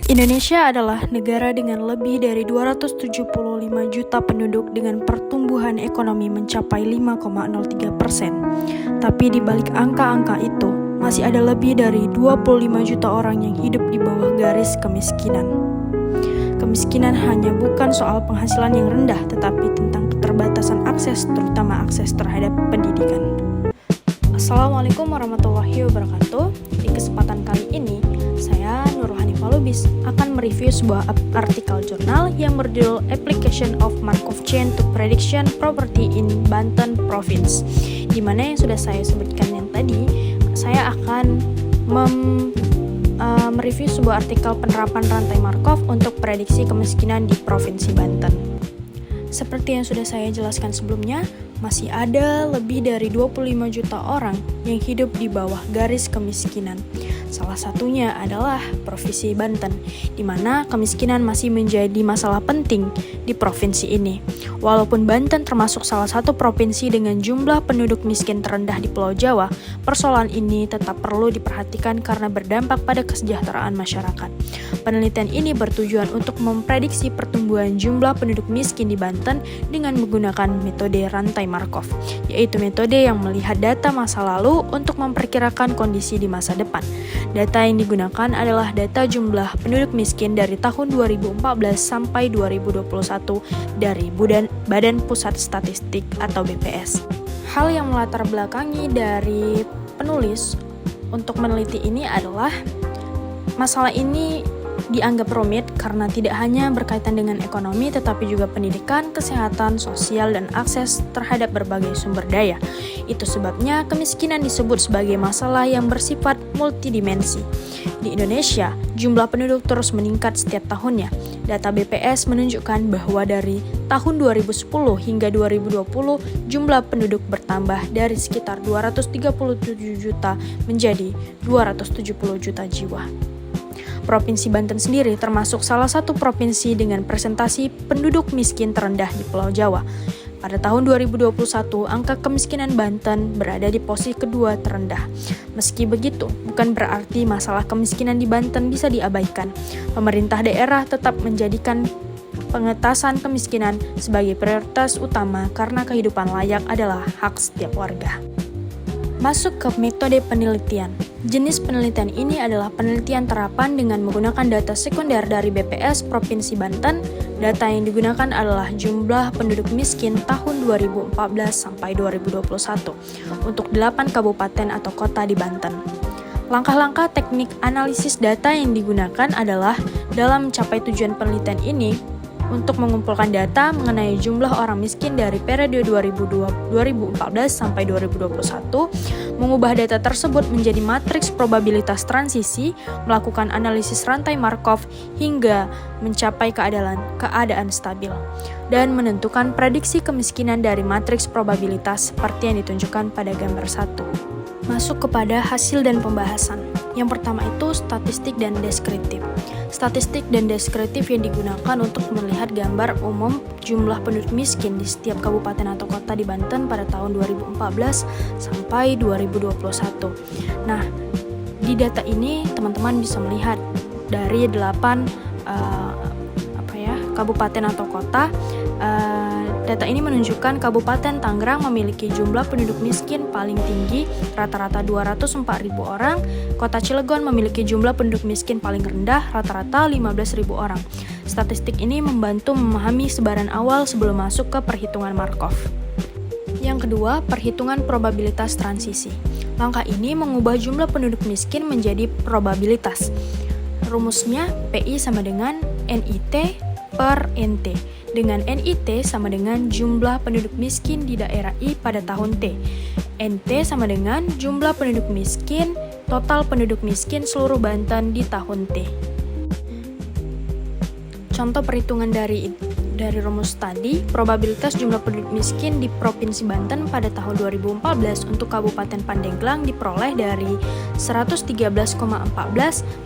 Indonesia adalah negara dengan lebih dari 275 juta penduduk dengan pertumbuhan ekonomi mencapai 5,03%. Tapi di balik angka-angka itu, masih ada lebih dari 25 juta orang yang hidup di bawah garis kemiskinan. Kemiskinan hanya bukan soal penghasilan yang rendah, tetapi tentang keterbatasan akses, terutama akses terhadap pendidikan. Assalamualaikum warahmatullahi wabarakatuh. Di kesempatan kali ini, saya Nurul Hanifah Lubis akan mereview sebuah artikel jurnal yang berjudul Application of Markov Chain to Prediction Property in Banten Province. Di mana yang sudah saya sebutkan yang tadi, saya akan mereview sebuah artikel penerapan rantai Markov untuk prediksi kemiskinan di Provinsi Banten. Seperti yang sudah saya jelaskan sebelumnya, masih ada lebih dari 25 juta orang yang hidup di bawah garis kemiskinan. Salah satunya adalah Provinsi Banten, di mana kemiskinan masih menjadi masalah penting di provinsi ini. Walaupun Banten termasuk salah satu provinsi dengan jumlah penduduk miskin terendah di Pulau Jawa, persoalan ini tetap perlu diperhatikan karena berdampak pada kesejahteraan masyarakat. Penelitian ini bertujuan untuk memprediksi pertumbuhan jumlah penduduk miskin di Banten dengan menggunakan metode rantai Markov, yaitu metode yang melihat data masa lalu untuk memperkirakan kondisi di masa depan. Data yang digunakan adalah data jumlah penduduk miskin dari tahun 2014 sampai 2021 dari Badan Pusat Statistik atau BPS. Hal yang melatar belakangi dari penulis untuk meneliti ini adalah masalah ini dianggap rumit karena tidak hanya berkaitan dengan ekonomi tetapi juga pendidikan, kesehatan, sosial, dan akses terhadap berbagai sumber daya. Itu sebabnya kemiskinan disebut sebagai masalah yang bersifat multidimensi. Di Indonesia, jumlah penduduk terus meningkat setiap tahunnya. Data BPS menunjukkan bahwa dari tahun 2010 hingga 2020, jumlah penduduk bertambah dari sekitar 237 juta menjadi 270 juta jiwa. Provinsi Banten sendiri termasuk salah satu provinsi dengan presentasi penduduk miskin terendah di Pulau Jawa. Pada tahun 2021, angka kemiskinan Banten berada di posisi kedua terendah. Meski begitu, bukan berarti masalah kemiskinan di Banten bisa diabaikan. Pemerintah daerah tetap menjadikan pengentasan kemiskinan sebagai prioritas utama karena kehidupan layak adalah hak setiap warga. Masuk ke metode penelitian. Jenis penelitian ini adalah penelitian terapan dengan menggunakan data sekunder dari BPS Provinsi Banten. Data yang digunakan adalah jumlah penduduk miskin tahun 2014 sampai 2021 untuk 8 kabupaten atau kota di Banten. Langkah-langkah teknik analisis data yang digunakan adalah dalam mencapai tujuan penelitian ini untuk mengumpulkan data mengenai jumlah orang miskin dari periode 2014 sampai 2021, mengubah data tersebut menjadi matriks probabilitas transisi, melakukan analisis rantai Markov hingga mencapai keadaan stabil, dan menentukan prediksi kemiskinan dari matriks probabilitas seperti yang ditunjukkan pada gambar 1. Masuk kepada hasil dan pembahasan. Yang pertama itu statistik dan deskriptif. Statistik dan deskriptif yang digunakan untuk melihat gambar umum jumlah penduduk miskin di setiap kabupaten atau kota di Banten pada tahun 2014 sampai 2021. Nah, di data ini teman-teman bisa melihat dari 8 kabupaten atau kota. Data ini menunjukkan Kabupaten Tangerang memiliki jumlah penduduk miskin paling tinggi, rata-rata 204.000 orang. Kota Cilegon memiliki jumlah penduduk miskin paling rendah, rata-rata 15.000 orang. Statistik ini membantu memahami sebaran awal sebelum masuk ke perhitungan Markov. Yang kedua, perhitungan probabilitas transisi. Langkah ini mengubah jumlah penduduk miskin menjadi probabilitas. Rumusnya PI sama dengan NIT per NT. Dengan NIT sama dengan jumlah penduduk miskin di daerah I pada tahun T. NT sama dengan jumlah penduduk miskin, total penduduk miskin seluruh Banten di tahun T. Contoh perhitungan dari rumus tadi, probabilitas jumlah penduduk miskin di Provinsi Banten pada tahun 2014 untuk Kabupaten Pandeglang diperoleh dari 113,14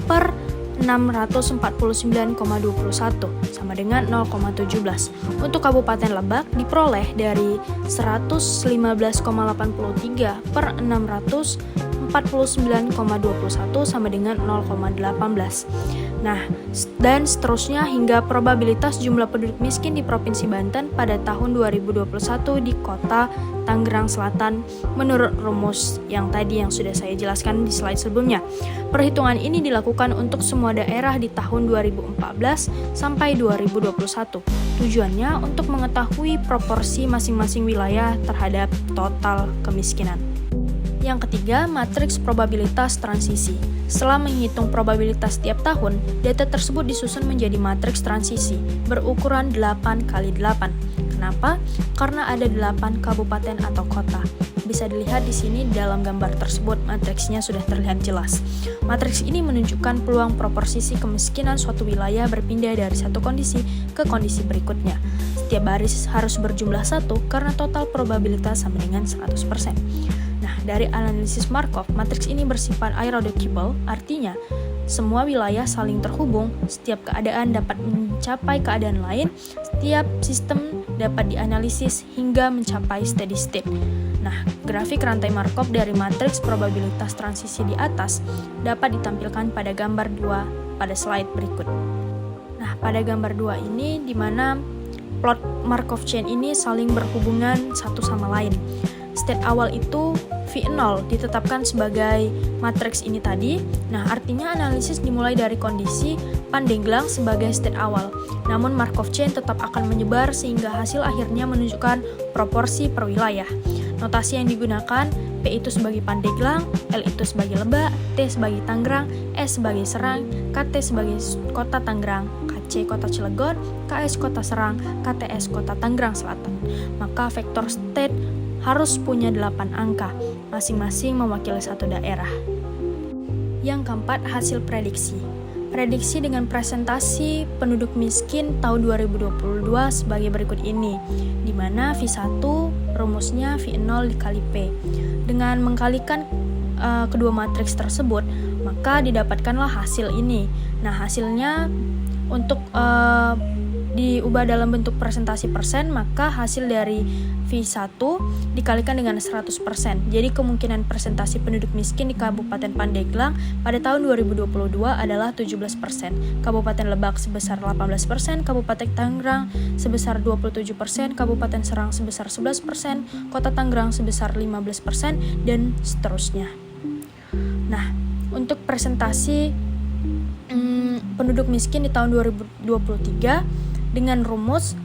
per 649,21 sama dengan 0,17. Untuk Kabupaten Lebak diperoleh dari 115,83 per 649,21 49,21 sama dengan 0,18. Nah, dan seterusnya hingga probabilitas jumlah penduduk miskin di Provinsi Banten pada tahun 2021 di Kota Tangerang Selatan menurut rumus yang sudah saya jelaskan di slide sebelumnya. Perhitungan ini dilakukan untuk semua daerah di tahun 2014 sampai 2021. Tujuannya untuk mengetahui proporsi masing-masing wilayah terhadap total kemiskinan. Yang ketiga, matriks probabilitas transisi. Setelah menghitung probabilitas tiap tahun, data tersebut disusun menjadi matriks transisi berukuran 8x8. Kenapa? Karena ada 8 kabupaten atau kota. Bisa dilihat di sini dalam gambar tersebut, matriksnya sudah terlihat jelas. Matriks ini menunjukkan peluang proporsi kemiskinan suatu wilayah berpindah dari satu kondisi ke kondisi berikutnya. Setiap baris harus berjumlah 1 karena total probabilitas sama dengan 100%. Nah, dari analisis Markov, matriks ini bersifat irreducible, artinya semua wilayah saling terhubung, setiap keadaan dapat mencapai keadaan lain, setiap sistem dapat dianalisis hingga mencapai steady state. Nah, grafik rantai Markov dari matriks probabilitas transisi di atas dapat ditampilkan pada gambar 2 pada slide berikut. Nah, pada gambar 2 ini di mana plot Markov chain ini saling berhubungan satu sama lain. State awal itu V0 ditetapkan sebagai matriks ini tadi. Nah, artinya analisis dimulai dari kondisi Pandeglang sebagai state awal. Namun Markov chain tetap akan menyebar sehingga hasil akhirnya menunjukkan proporsi per wilayah. Notasi yang digunakan P itu sebagai Pandeglang, L itu sebagai Lebak, T sebagai Tangerang, S sebagai Serang, KT sebagai Kota Tangerang, KC Kota Cilegon, KS Kota Serang, KTS Kota Tangerang Selatan. Maka vektor state harus punya 8 angka, masing-masing mewakili satu daerah. Yang keempat, hasil prediksi. Prediksi dengan presentasi penduduk miskin tahun 2022 sebagai berikut ini, di mana V1 rumusnya V0 dikali P. Dengan mengkalikan kedua matriks tersebut, maka didapatkanlah hasil ini. Nah, hasilnya untuk diubah dalam bentuk presentasi persen, maka hasil dari V1 dikalikan dengan 100%. Jadi kemungkinan presentasi penduduk miskin di Kabupaten Pandeglang pada tahun 2022 adalah 17%, Kabupaten Lebak sebesar 18%, Kabupaten Tangerang sebesar 27%, Kabupaten Serang sebesar 11%, Kota Tangerang sebesar 15%, dan seterusnya. Nah, untuk presentasi penduduk miskin di tahun 2023 dengan rumus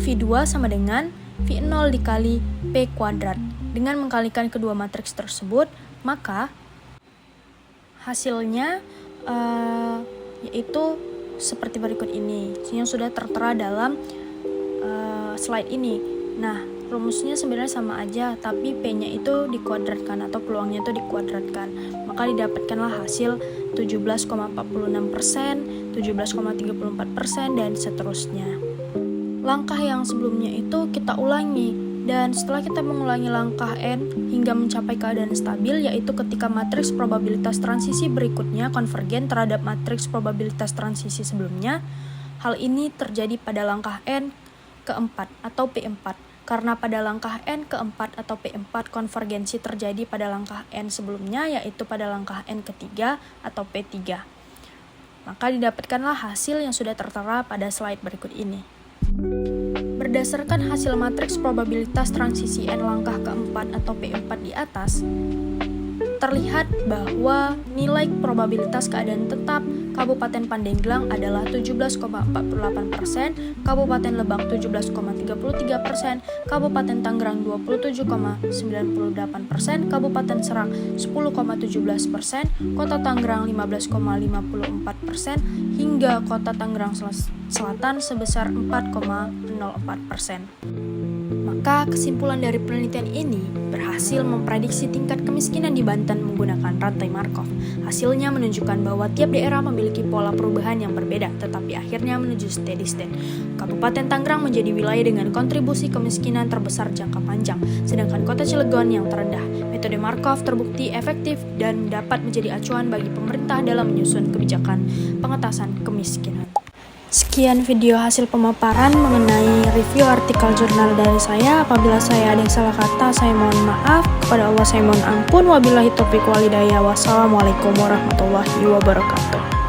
V2 sama dengan V0 dikali P kuadrat. Dengan mengkalikan kedua matriks tersebut, maka hasilnya yaitu seperti berikut ini, yang sudah tertera dalam slide ini. Nah, rumusnya sebenarnya sama aja, tapi P-nya itu dikuadratkan atau peluangnya itu dikuadratkan. Maka didapatkanlah hasil 17,46%, 17,34%, dan seterusnya. Langkah yang sebelumnya itu kita ulangi, dan setelah kita mengulangi langkah N hingga mencapai keadaan stabil, yaitu ketika matriks probabilitas transisi berikutnya konvergen terhadap matriks probabilitas transisi sebelumnya. Hal ini terjadi pada langkah N keempat atau P4. Karena pada langkah N keempat atau P4 konvergensi terjadi pada langkah N sebelumnya, yaitu pada langkah N ketiga atau P3. Maka didapatkanlah hasil yang sudah tertera pada slide berikut ini. Berdasarkan hasil matriks probabilitas transisi N langkah keempat atau P4 di atas, terlihat bahwa nilai probabilitas keadaan tetap Kabupaten Pandeglang adalah 17,48%, Kabupaten Lebak 17,33%, Kabupaten Tangerang 27,98%, Kabupaten Serang 10,17%, Kota Tangerang 15,54%, hingga Kota Tangerang Selatan sebesar 4,04%. Maka kesimpulan dari penelitian ini berhasil memprediksi tingkat kemiskinan di Banten menggunakan rantai Markov. Hasilnya menunjukkan bahwa tiap daerah memiliki pola perubahan yang berbeda, tetapi akhirnya menuju steady state. Kabupaten Tangerang menjadi wilayah dengan kontribusi kemiskinan terbesar jangka panjang, sedangkan Kota Cilegon yang terendah. Metode Markov terbukti efektif dan dapat menjadi acuan bagi pemerintah dalam menyusun kebijakan pengentasan kemiskinan. Sekian video hasil pemaparan mengenai review artikel jurnal dari saya. Apabila saya ada yang salah kata, saya mohon maaf. Kepada Allah saya mohon ampun. Wabillahi taufiq walhidayah. Wassalamualaikum warahmatullahi wabarakatuh.